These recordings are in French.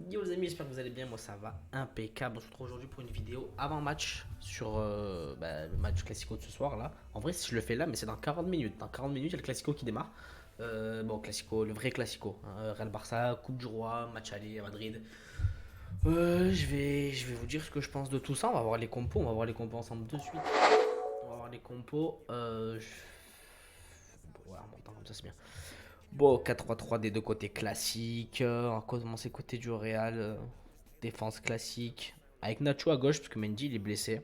Yo les amis, j'espère que vous allez bien, moi ça va impeccable. On se retrouve aujourd'hui pour une vidéo avant match sur le match Classico de ce soir là. En vrai si je le fais là, mais c'est dans 40 minutes. Dans 40 minutes il y a le Classico qui démarre. Bon Classico, le vrai Classico, hein. Real Barça, Coupe du Roi, match aller à Madrid. Je vais vous dire ce que je pense de tout ça. On va voir les compos ensemble de suite. On va voir les compos. Bon, ouais, en montant comme ça c'est bien. Bon, 4-3-3 des deux côtés classiques. On va commencer côté du Real. Défense classique. Avec Nacho à gauche, parce que Mendy il est blessé.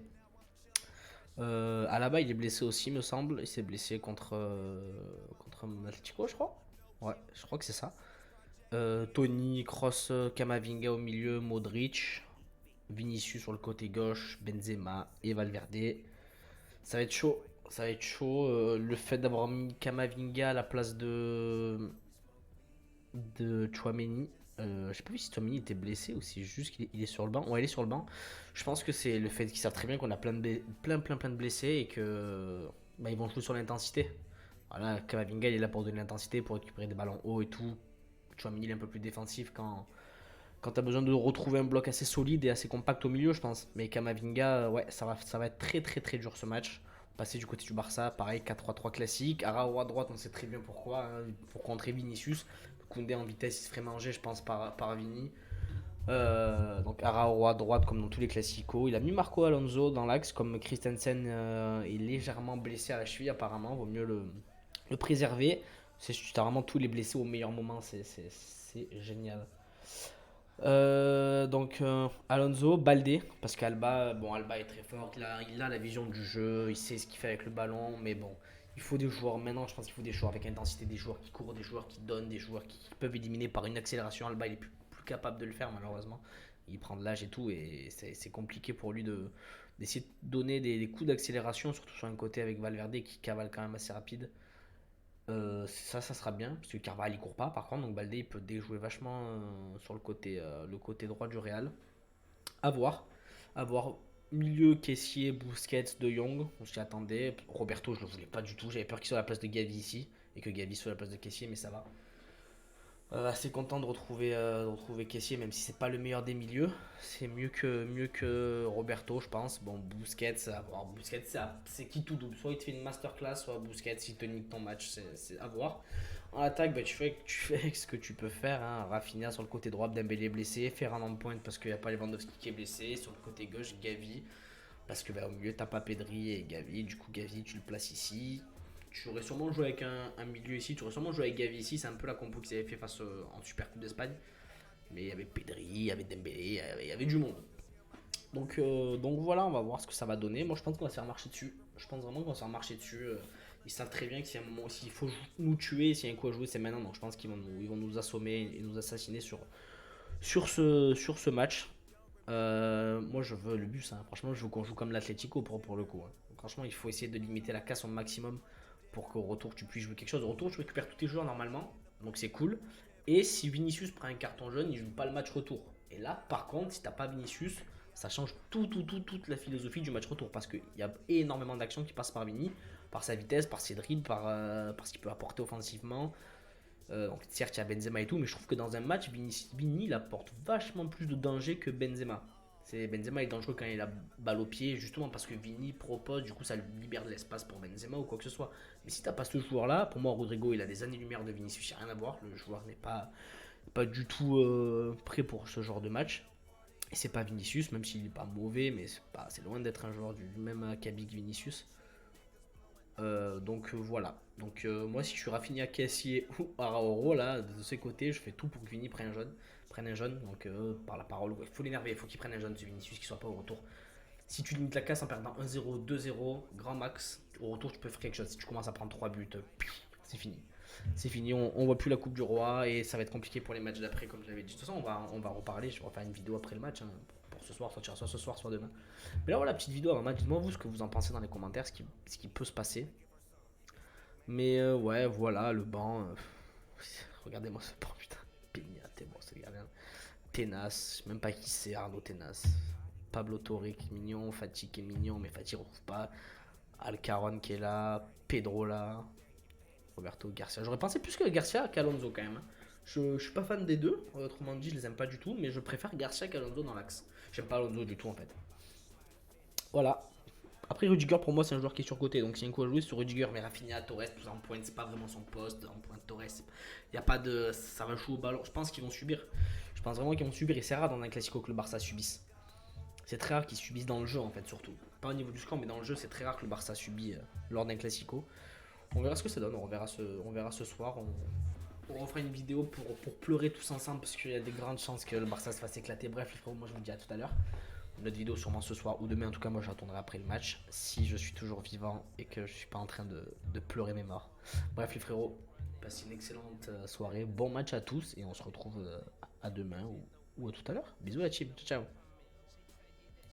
Alaba il est blessé aussi, me semble. Il s'est blessé contre Atletico, je crois. Ouais, je crois que c'est ça. Tony, Kroos, Camavinga au milieu, Modric. Vinicius sur le côté gauche, Benzema et Valverde. Ça va être chaud. Ça va être chaud. Le fait d'avoir mis Camavinga à la place de Chouameni. Je sais pas si Chouameni était blessé ou si juste qu'il est sur le banc. Ouais, il est sur le banc. Je pense que c'est le fait qu'ils savent très bien qu'on a plein de blessés et que ils vont jouer sur l'intensité. Voilà, Kamavinga il est là pour donner l'intensité, pour récupérer des ballons hauts et tout. Chouameni il est un peu plus défensif quand tu as besoin de retrouver un bloc assez solide et assez compact au milieu, je pense. Mais Kamavinga, ouais, ça va être très dur ce match. Passer du côté du Barça, pareil, 4-3-3 classique. Arao à droite, on sait très bien pourquoi, hein, pour contrer Vinicius. Koundé en vitesse, il se ferait manger, je pense, par Vini. Donc Arao à droite, comme dans tous les classicos. Il a mis Marco Alonso dans l'axe, comme Christensen est légèrement blessé à la cheville, apparemment. Vaut mieux le préserver. Tu as vraiment tous les blessés au meilleur moment, c'est génial. Alonso, Baldé, parce qu'Alba, bon Alba est très fort, il a la vision du jeu, il sait ce qu'il fait avec le ballon, mais bon, il faut des joueurs, maintenant je pense qu'il faut des joueurs avec intensité, des joueurs qui courent, des joueurs qui donnent, des joueurs qui peuvent éliminer par une accélération. Alba il est plus capable de le faire malheureusement, il prend de l'âge et tout, et c'est compliqué pour lui d'essayer de donner des coups d'accélération, surtout sur un côté avec Valverde qui cavale quand même assez rapide. Ça sera bien, parce que Carvajal il court pas par contre, donc Baldé il peut déjouer vachement sur le côté droit du Real. À voir. À voir. Milieu, caissier, Busquets, De Jong, on s'y attendait. Roberto, je le voulais pas du tout, j'avais peur qu'il soit à la place de Gavi ici, et que Gavi soit à la place de caissier, mais ça va. Assez content de retrouver Kessié, même si c'est pas le meilleur des milieux. C'est mieux que Roberto, je pense. Bon, Busquets, Busquets c'est qui tout double. Soit il te fait une masterclass, soit Busquets, il te nique ton match. C'est à voir. En attaque, tu fais ce que tu peux faire, hein. Rafinha sur le côté droit, Dembélé blessé. Ferran en pointe parce qu'il n'y a pas Lewandowski qui est blessé. Sur le côté gauche, Gavi. Parce que au milieu, t'as pas Pedri et Gavi. Du coup, Gavi, tu le places ici. Tu aurais sûrement joué avec un milieu ici, tu aurais sûrement joué avec Gavi ici, c'est un peu la compo qu'ils avaient fait face en Super Coupe d'Espagne. Mais il y avait Pedri, il y avait Dembélé, il y avait du monde. Donc voilà, on va voir ce que ça va donner. Moi je pense qu'on va se faire marcher dessus. Je pense vraiment qu'on va se faire marcher dessus. Ils savent très bien que s'il y a un moment aussi, il faut nous tuer, s'il y a un coup à jouer, c'est maintenant. Donc je pense qu'ils vont nous assommer et nous assassiner sur ce match. Moi je veux le but, hein. Franchement, je veux qu'on joue comme l'Atlético pour le coup, hein. Franchement, il faut essayer de limiter la casse au maximum pour qu'au retour tu puisses jouer quelque chose. Au retour, tu récupères tous tes joueurs normalement, donc c'est cool. Et si Vinicius prend un carton jaune, il joue pas le match retour. Et là, par contre, si t'as pas Vinicius, ça change toute la philosophie du match retour parce qu'il y a énormément d'actions qui passent par Vini, par sa vitesse, par ses dribbles, par ce qu'il peut apporter offensivement. Donc certes, il y a Benzema et tout, mais je trouve que dans un match, Vini il apporte vachement plus de danger que Benzema. Benzema est dangereux quand il a balle au pied, justement parce que Vini propose, du coup ça lui libère de l'espace pour Benzema ou quoi que ce soit. Mais si t'as pas ce joueur-là, pour moi Rodrigo il a des années-lumière de Vinicius, il n'y a rien à voir. Le joueur n'est pas du tout prêt pour ce genre de match. Et c'est pas Vinicius, même s'il n'est pas mauvais, mais c'est loin d'être un joueur du même acabit que Vinicius. Voilà. Moi si je suis Rafinha, Cassier ou Arauro là, de ces côtés, je fais tout pour que Vini prenne un jaune. Donc par la parole, il faut l'énerver, il faut qu'il prenne un jaune ce Vinicius qui soit pas au retour. Si tu limites la casse en perdant 1-0, 2-0, grand max, au retour tu peux faire quelque chose. Si tu commences à prendre 3 buts, c'est fini. C'est fini, on voit plus la Coupe du Roi et ça va être compliqué pour les matchs d'après, comme je l'avais dit. De toute façon, on va reparler. Je vais refaire une vidéo après le match, hein, pour ce soir, soit ce soir, soit demain. Mais là, voilà, petite vidéo avant match. Dites-moi vous ce que vous en pensez dans les commentaires, ce qui peut se passer. Mais ouais, voilà, le banc. Regardez-moi ce banc, putain. Peña, t'es bon, ce gardien. Tenas, je sais même pas qui c'est, Arnaud Tenas. Pablo Torre qui est mignon, Fati qui est mignon, mais Fati retrouve pas. Alcaron qui est là, Pedro là, Roberto Garcia. J'aurais pensé plus que Garcia qu'Alonso quand même, hein. Je suis pas fan des deux, autrement dit, je les aime pas du tout, mais je préfère Garcia qu'Alonso dans l'axe. J'aime pas Alonso du tout en fait. Voilà. Après, Rudiger, pour moi, c'est un joueur qui est surcoté. Donc, s'il y a un coup à jouer sur Rudiger, mais Rafinha, Torres, tout ça en pointe, c'est pas vraiment son poste. En pointe, Torres, il y a pas de. Ça va jouer au ballon. Je pense qu'ils vont subir. Je pense vraiment qu'ils vont subir. Et c'est rare dans un classico que le Barça subisse. C'est très rare qu'ils subissent dans le jeu, en fait, surtout. Pas au niveau du score, mais dans le jeu, c'est très rare que le Barça subit lors d'un classico. On verra ce que ça donne. On verra ce soir. On refera une vidéo pour pleurer tous ensemble parce qu'il y a des grandes chances que le Barça se fasse éclater. Bref, les frérots, moi je vous dis à tout à l'heure. Notre vidéo sûrement ce soir ou demain, en tout cas moi j'attendrai après le match si je suis toujours vivant et que je suis pas en train de pleurer mes morts. Bref les frérots, passez une excellente soirée, bon match à tous et on se retrouve à demain ou à tout à l'heure. Bisous la team, ciao ciao.